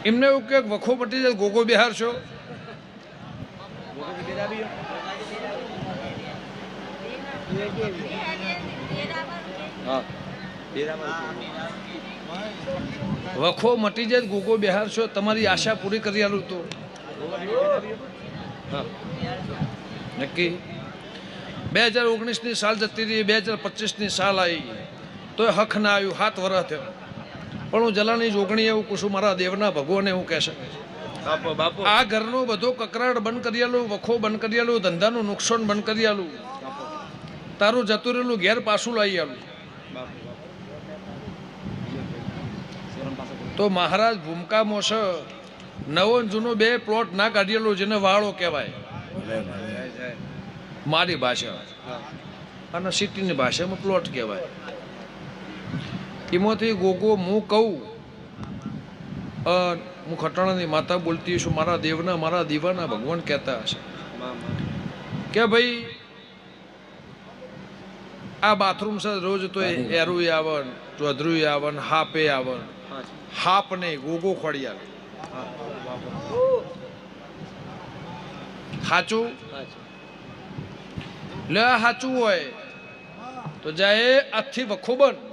એમને એવું કે વખો મટી જાય ગોગો બિહાર છો વખો મટી જાય ગોગો બિહાર છો તમારી આશા પૂરી કરી આલું તો નક્કી 2019ની સાલ જતી રહી 2025ની સાલ આવી તો હક ના આવ્યું 7 વર્ષ થયો પણ હું જલાની જોગણી એવું કુશું મારા દેવના ભગવાને એવું કહેશે આ ઘરનો બધો કકરાટ બંધ કરી આલું વખો બંધ કરી આલું ધંધાનું નુકસાન બંધ કરી આલું તારું જતું રહેલું ઘેર પાછું લાવી આલું તો મહારાજ ભૂમકા મોસ નવો જૂનો 2 પ્લોટ ના કાઢેલું જેને વાળો કહેવાય મારી ભાષા અને સિટીની ભાષામાં પ્લોટ કહેવાય એમાંથી ગોગો હું કહું હું ખટાણાની માતા બોલતી છું મારા દેવના મારા દીવાના ભગવાન કહેતા હશે કે ભાઈ આ બાથરૂમ છે રોજ તો એરું આવન ચોધરું આવન હાપે આવન હાપ નહીં ગોગો ખોડી આવે સાચું લે સાચું હોય તો જાય આજથી વખો બન